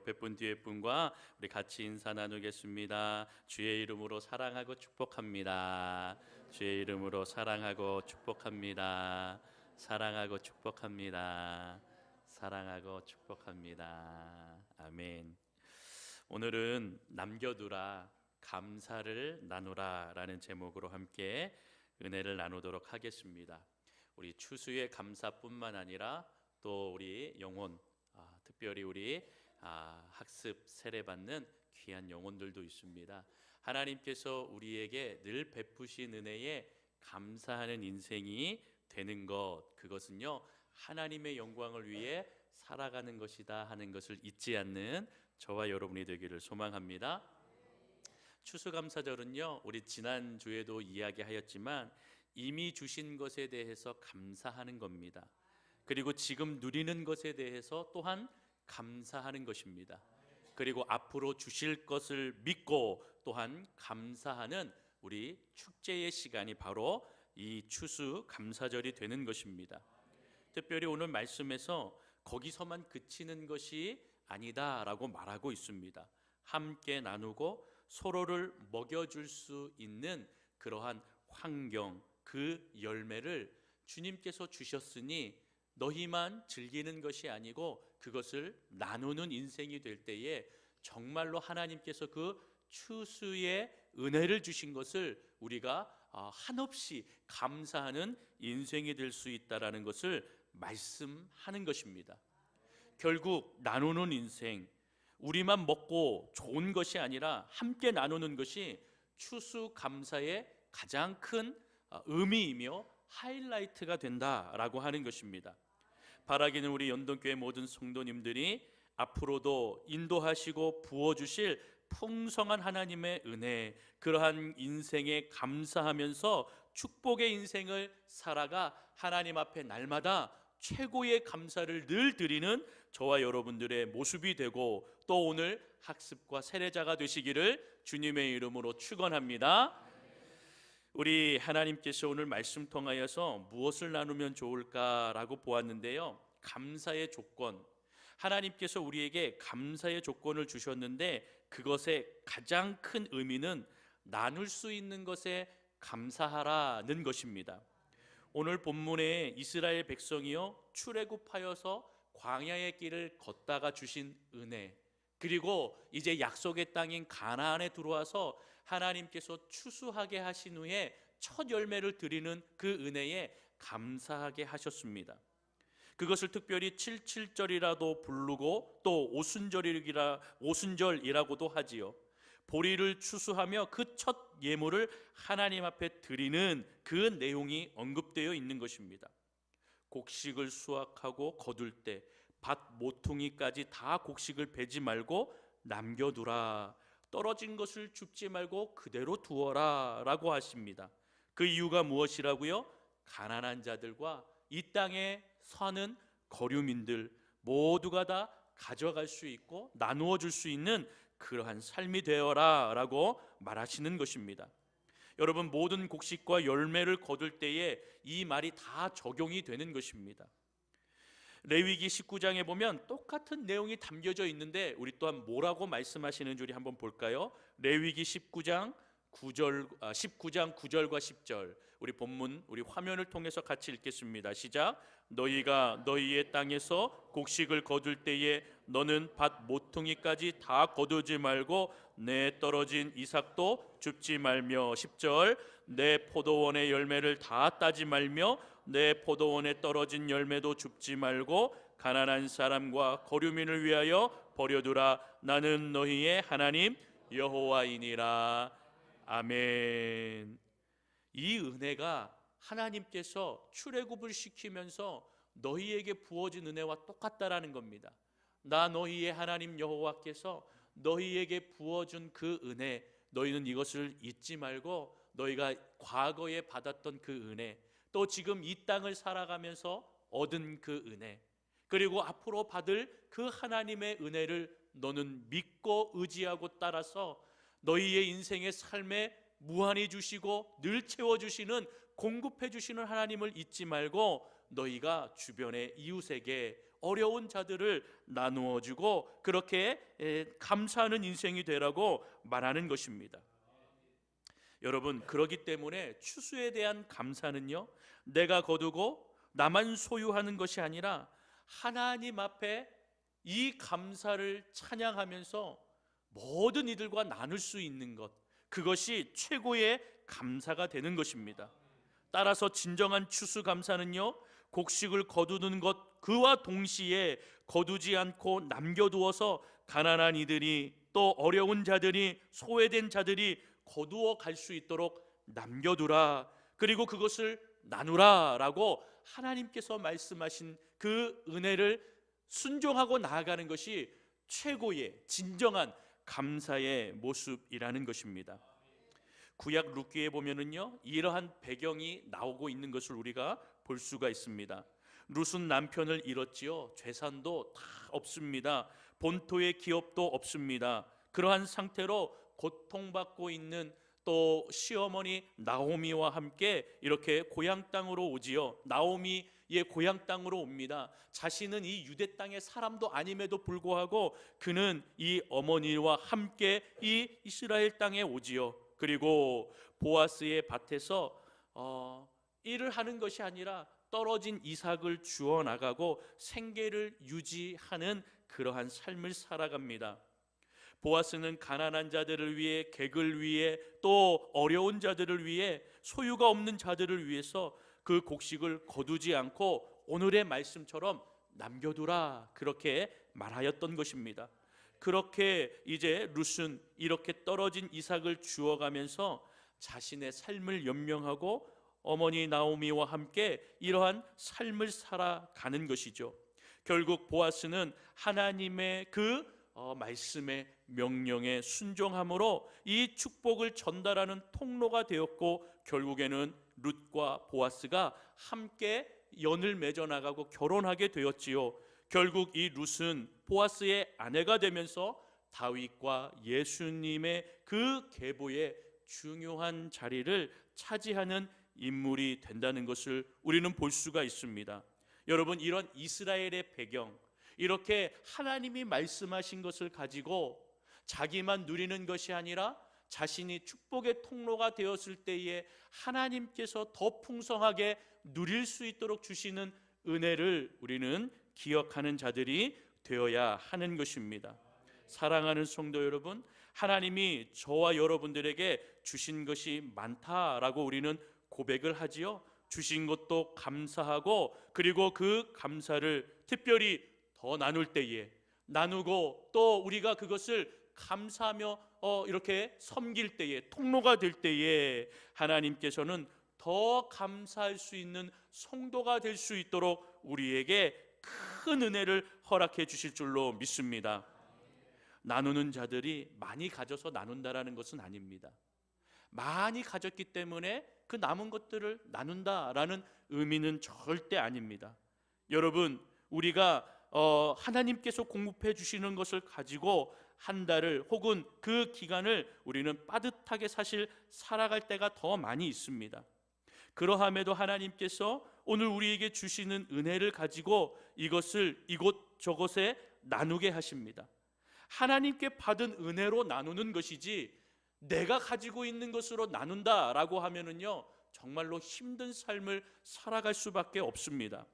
옆에 분 뒤에 분과 우리 같이 인사 나누겠습니다. 주의 이름으로 사랑하고 축복합니다. 주의 이름으로 사랑하고 축복합니다. 사랑하고 축복합니다. 사랑하고 축복합니다. 아멘. 오늘은 남겨두라 감사를 나누라 라는 제목으로 함께 은혜를 나누도록 하겠습니다. 우리 추수의 감사뿐만 아니라 또 우리 영혼, 특별히 우리 학습 세례받는 귀한 영혼들도 있습니다. 하나님께서 우리에게 늘 베푸신 은혜에 감사하는 인생이 되는 것, 그것은요 하나님의 영광을 위해 살아가는 것이다 하는 것을 잊지 않는 저와 여러분이 되기를 소망합니다. 추수감사절은요, 우리 지난주에도 이야기하였지만 이미 주신 것에 대해서 감사하는 겁니다. 그리고 지금 누리는 것에 대해서 또한 감사하는 것입니다. 그리고 앞으로 주실 것을 믿고 또한 감사하는 우리 축제의 시간이 바로 이 추수감사절이 되는 것입니다. 특별히 오늘 말씀에서 거기서만 그치는 것이 아니다라고 말하고 있습니다. 함께 나누고 서로를 먹여줄 수 있는 그러한 환경, 그 열매를 주님께서 주셨으니 너희만 즐기는 것이 아니고 그것을 나누는 인생이 될 때에 정말로 하나님께서 그 추수의 은혜를 주신 것을 우리가 한없이 감사하는 인생이 될 수 있다라는 것을 말씀하는 것입니다. 결국 나누는 인생, 우리만 먹고 좋은 것이 아니라 함께 나누는 것이 추수감사의 가장 큰 의미이며 하이라이트가 된다라고 하는 것입니다. 바라기는 우리 연동교회 모든 성도님들이 앞으로도 인도하시고 부어주실 풍성한 하나님의 은혜, 그러한 인생에 감사하면서 축복의 인생을 살아가 하나님 앞에 날마다 최고의 감사를 늘 드리는 저와 여러분들의 모습이 되고 또 오늘 학습과 세례자가 되시기를 주님의 이름으로 축원합니다. 우리 하나님께서 오늘 말씀 통하여서 무엇을 나누면 좋을까라고 보았는데요, 감사의 조건, 하나님께서 우리에게 감사의 조건을 주셨는데 그것의 가장 큰 의미는 나눌 수 있는 것에 감사하라는 것입니다. 오늘 본문에 이스라엘 백성이요 출애굽하여서 광야의 길을 걷다가 주신 은혜, 그리고 이제 약속의 땅인 가나안에 들어와서 하나님께서 추수하게 하신 후에 첫 열매를 드리는 그 은혜에 감사하게 하셨습니다. 그것을 특별히 77절이라도 부르고 또 오순절이라고도 하지요. 보리를 추수하며 그 첫 예물을 하나님 앞에 드리는 그 내용이 언급되어 있는 것입니다. 곡식을 수확하고 거둘 때 밭 모퉁이까지 다 곡식을 베지 말고 남겨두라, 떨어진 것을 줍지 말고 그대로 두어라 라고 하십니다. 그 이유가 무엇이라고요? 가난한 자들과 이 땅에 사는 거류민들 모두가 다 가져갈 수 있고 나누어 줄 수 있는 그러한 삶이 되어라 라고 말하시는 것입니다. 여러분, 모든 곡식과 열매를 거둘 때에 이 말이 다 적용이 되는 것입니다. 레위기 19장에 보면 똑같은 내용이 담겨져 있는데 우리 또한 뭐라고 말씀하시는 줄 한번 볼까요? 레위기 19장 9절과 10절, 우리 본문 우리 화면을 통해서 같이 읽겠습니다. 시작. 너희가 너희의 땅에서 곡식을 거둘 때에 너는 밭 모퉁이까지 다 거두지 말고 내 떨어진 이삭도 줍지 말며. 10절. 내 포도원의 열매를 다 따지 말며 내 포도원에 떨어진 열매도 줍지 말고 가난한 사람과 거류민을 위하여 버려두라. 나는 너희의 하나님 여호와이니라. 아멘. 이 은혜가 하나님께서 출애굽을 시키면서 너희에게 부어진 은혜와 똑같다라는 겁니다. 나 너희의 하나님 여호와께서 너희에게 부어준 그 은혜, 너희는 이것을 잊지 말고 너희가 과거에 받았던 그 은혜, 또 지금 이 땅을 살아가면서 얻은 그 은혜, 그리고 앞으로 받을 그 하나님의 은혜를 너는 믿고 의지하고 따라서 너희의 인생의 삶에 무한히 주시고 늘 채워주시는, 공급해 주시는 하나님을 잊지 말고 너희가 주변의 이웃에게 어려운 자들을 나누어 주고 그렇게 감사하는 인생이 되라고 말하는 것입니다. 여러분, 그러기 때문에 추수에 대한 감사는요, 내가 거두고 나만 소유하는 것이 아니라 하나님 앞에 이 감사를 찬양하면서 모든 이들과 나눌 수 있는 것, 그것이 최고의 감사가 되는 것입니다. 따라서 진정한 추수감사는요, 곡식을 거두는 것 그와 동시에 거두지 않고 남겨두어서 가난한 이들이, 또 어려운 자들이, 소외된 자들이 거두어 갈 수 있도록 남겨두라, 그리고 그것을 나누라 라고 하나님께서 말씀하신 그 은혜를 순종하고 나아가는 것이 최고의 진정한 감사의 모습이라는 것입니다. 구약 룻기에 보면은요, 이러한 배경이 나오고 있는 것을 우리가 볼 수가 있습니다. 룻은 남편을 잃었지요. 재산도 다 없습니다. 본토의 기업도 없습니다. 그러한 상태로 고통받고 있는 또 시어머니 나오미와 함께 이렇게 고향 땅으로 오지요. 나오미의 고향 땅으로 옵니다. 자신은 이 유대 땅의 사람도 아님에도 불구하고 그는 이 어머니와 함께 이 이스라엘 땅에 오지요. 그리고 보아스의 밭에서 일을 하는 것이 아니라 떨어진 이삭을 주워 나가고 생계를 유지하는 그러한 삶을 살아갑니다. 보아스는 가난한 자들을 위해, 객을 위해, 또 어려운 자들을 위해, 소유가 없는 자들을 위해서 그 곡식을 거두지 않고 오늘의 말씀처럼 남겨두라, 그렇게 말하였던 것입니다. 그렇게 이제 룻은 이렇게 떨어진 이삭을 주워가면서 자신의 삶을 연명하고 어머니 나오미와 함께 이러한 삶을 살아가는 것이죠. 결국 보아스는 하나님의 그 말씀의 명령에 순종함으로 이 축복을 전달하는 통로가 되었고, 결국에는 룻과 보아스가 함께 연을 맺어 나가고 결혼하게 되었지요. 결국 이 룻은 보아스의 아내가 되면서 다윗과 예수님의 그 계보에 중요한 자리를 차지하는 인물이 된다는 것을 우리는 볼 수가 있습니다. 여러분, 이런 이스라엘의 배경, 이렇게 하나님이 말씀하신 것을 가지고 자기만 누리는 것이 아니라 자신이 축복의 통로가 되었을 때에 하나님께서 더 풍성하게 누릴 수 있도록 주시는 은혜를 우리는 기억하는 자들이 되어야 하는 것입니다. 사랑하는 성도 여러분, 하나님이 저와 여러분들에게 주신 것이 많다라고 우리는 고백을 하지요. 주신 것도 감사하고, 그리고 그 감사를 특별히 더 나눌 때에 나누고, 또 우리가 그것을 감사하며 이렇게 섬길 때에, 통로가 될 때에 하나님께서는 더 감사할 수 있는 성도가 될 수 있도록 우리에게 큰 은혜를 허락해 주실 줄로 믿습니다. 나누는 자들이 많이 가져서 나눈다라는 것은 아닙니다. 많이 가졌기 때문에 그 남은 것들을 나눈다라는 의미는 절대 아닙니다. 여러분, 우리가 하나님께서 공급해 주시는 것을 가지고 한 달을 혹은 그 기간을 우리는 빠듯하게 사실 살아갈 때가 더 많이 있습니다. 그러함에도 하나님께서 오늘 우리에게 주시는 은혜를 가지고 이것을 이곳저곳에 나누게 하십니다. 하나님께 받은 은혜로 나누는 것이지 내가 가지고 있는 것으로 나눈다라고 하면은요, 정말로 힘든 삶을 살아갈 수밖에 없습니다.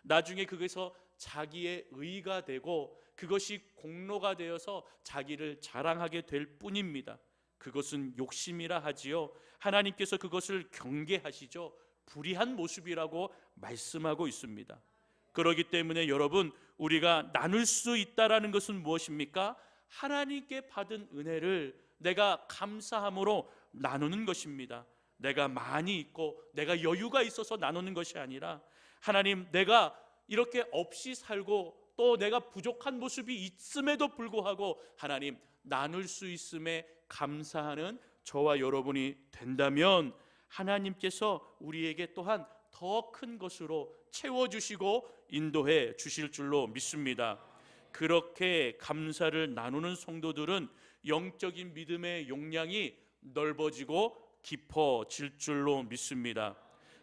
나중에 그것에서 자기의 의가 되고 그것이 공로가 되어서 자기를 자랑하게 될 뿐입니다. 그것은 욕심이라 하지요. 하나님께서 그것을 경계하시죠. 불의한 모습이라고 말씀하고 있습니다. 그렇기 때문에 여러분, 우리가 나눌 수 있다라는 것은 무엇입니까? 하나님께 받은 은혜를 내가 감사함으로 나누는 것입니다. 내가 많이 있고 내가 여유가 있어서 나누는 것이 아니라, 하나님, 내가 이렇게 없이 살고 또 내가 부족한 모습이 있음에도 불구하고 하나님, 나눌 수 있음에 감사하는 저와 여러분이 된다면 하나님께서 우리에게 또한 더 큰 것으로 채워주시고 인도해 주실 줄로 믿습니다. 그렇게 감사를 나누는 성도들은 영적인 믿음의 용량이 넓어지고 깊어질 줄로 믿습니다.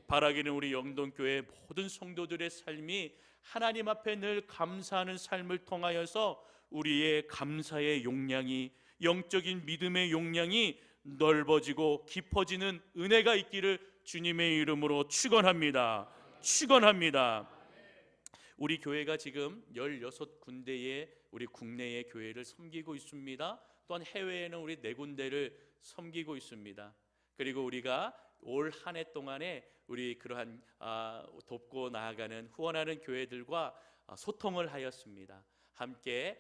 바라기는 우리 영동교회 모든 성도들의 삶이 하나님 앞에 늘 감사하는 삶을 통하여서 우리의 감사의 용량이, 영적인 믿음의 용량이 넓어지고 깊어지는 은혜가 있기를 주님의 이름으로 축원합니다. 축원합니다. 우리 교회가 지금 16군데의 우리 국내의 교회를 섬기고 있습니다. 또한 해외에는 우리 4군데를 섬기고 있습니다. 그리고 우리가 올 한 해 동안에 우리 그러한 돕고 나아가는 후원하는 교회들과 소통을 하였습니다. 함께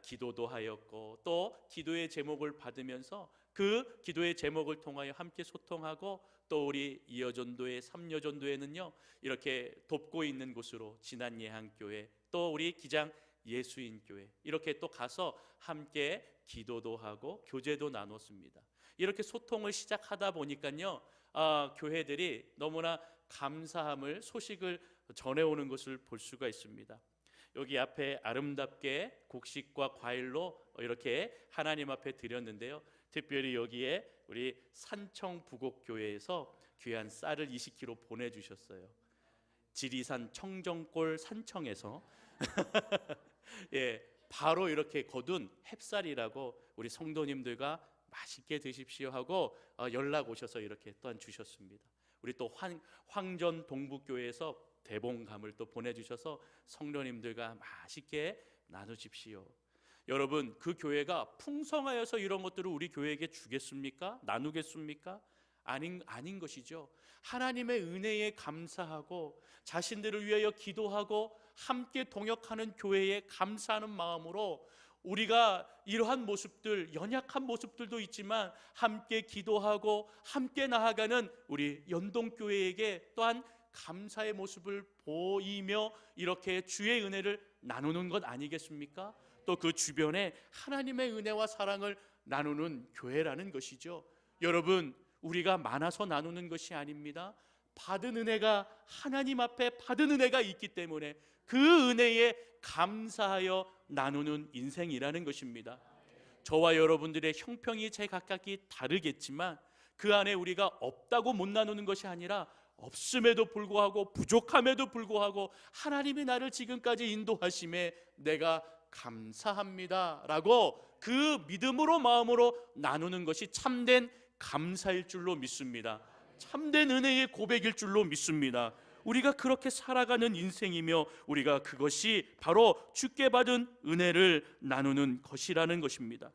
기도도 하였고 또 기도의 제목을 받으면서 그 기도의 제목을 통하여 함께 소통하고 또 우리 이어전도회, 삼여전도회는요 이렇게 돕고 있는 곳으로 진안예한교회 또 우리 기장 예수인교회 이렇게 또 가서 함께 기도도 하고 교제도 나눴습니다. 이렇게 소통을 시작하다 보니까요 교회들이 너무나 감사함을 소식을 전해오는 것을 볼 수가 있습니다. 여기 앞에 아름답게 곡식과 과일로 이렇게 하나님 앞에 드렸는데요, 특별히 여기에 우리 산청 부곡교회에서 귀한 쌀을 20kg 보내주셨어요. 지리산 청정골 산청에서 예, 바로 이렇게 거둔 햅쌀이라고 우리 성도님들과 맛있게 드십시오 하고 연락 오셔서 이렇게 또한 주셨습니다. 우리 또 황전 동북교회에서 대봉감을 또 보내주셔서 성도님들과 맛있게 나누십시오. 여러분, 그 교회가 풍성하여서 이런 것들을 우리 교회에게 주겠습니까? 나누겠습니까? 아닌 것이죠. 하나님의 은혜에 감사하고 자신들을 위하여 기도하고 함께 동역하는 교회에 감사하는 마음으로 우리가 이러한 모습들, 연약한 모습들도 있지만 함께 기도하고 함께 나아가는 우리 연동교회에게 또한 감사의 모습을 보이며 이렇게 주의 은혜를 나누는 것 아니겠습니까? 또 그 주변에 하나님의 은혜와 사랑을 나누는 교회라는 것이죠. 여러분, 우리가 많아서 나누는 것이 아닙니다. 받은 은혜가 하나님 앞에 받은 은혜가 있기 때문에 그 은혜에 감사하여 나누는 인생이라는 것입니다. 저와 여러분들의 형평이 제각각이 다르겠지만 그 안에 우리가 없다고 못 나누는 것이 아니라 없음에도 불구하고 부족함에도 불구하고 하나님이 나를 지금까지 인도하심에 내가 감사합니다 라고 그 믿음으로 마음으로 나누는 것이 참된 감사일 줄로 믿습니다. 참된 은혜의 고백일 줄로 믿습니다. 우리가 그렇게 살아가는 인생이며 우리가 그것이 바로 주께 받은 은혜를 나누는 것이라는 것입니다.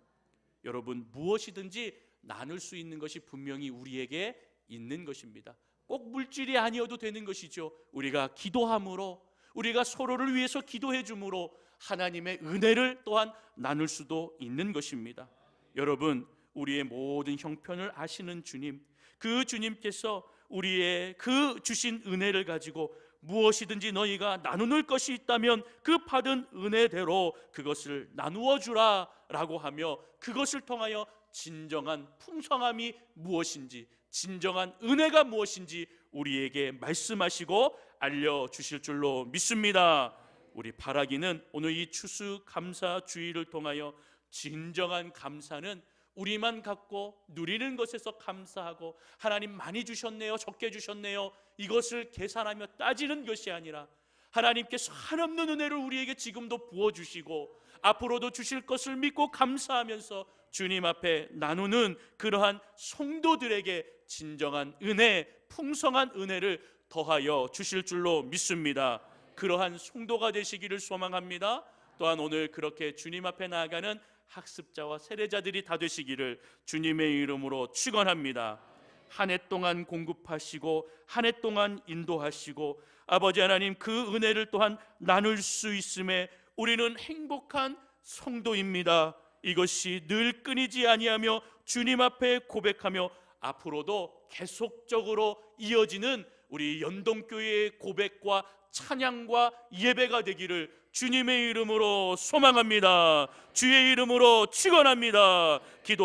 여러분, 무엇이든지 나눌 수 있는 것이 분명히 우리에게 있는 것입니다. 꼭 물질이 아니어도 되는 것이죠. 우리가 기도함으로, 우리가 서로를 위해서 기도해 줌으로 하나님의 은혜를 또한 나눌 수도 있는 것입니다. 여러분, 우리의 모든 형편을 아시는 주님, 그 주님께서 우리의 그 주신 은혜를 가지고 무엇이든지 너희가 나누는 것이 있다면 그 받은 은혜대로 그것을 나누어 주라 라고 하며 그것을 통하여 진정한 풍성함이 무엇인지, 진정한 은혜가 무엇인지 우리에게 말씀하시고 알려주실 줄로 믿습니다. 우리 바라기는 오늘 이 추수감사 주일을 통하여 진정한 감사는 우리만 갖고 누리는 것에서 감사하고 하나님 많이 주셨네요, 적게 주셨네요, 이것을 계산하며 따지는 것이 아니라 하나님께서 한없는 은혜를 우리에게 지금도 부어주시고 앞으로도 주실 것을 믿고 감사하면서 주님 앞에 나누는 그러한 성도들에게 진정한 은혜, 풍성한 은혜를 더하여 주실 줄로 믿습니다. 그러한 성도가 되시기를 소망합니다. 또한 오늘 그렇게 주님 앞에 나아가는 학습자와 세례자들이 다 되시기를 주님의 이름으로 축원합니다. 한 해 동안 공급하시고 한 해 동안 인도하시고 아버지 하나님 그 은혜를 또한 나눌 수 있음에 우리는 행복한 성도입니다. 이것이 늘 끊이지 아니하며 주님 앞에 고백하며 앞으로도 계속적으로 이어지는 우리 연동교회의 고백과 찬양과 예배가 되기를 주님의 이름으로 소망합니다. 주의 이름으로 축원합니다. 기도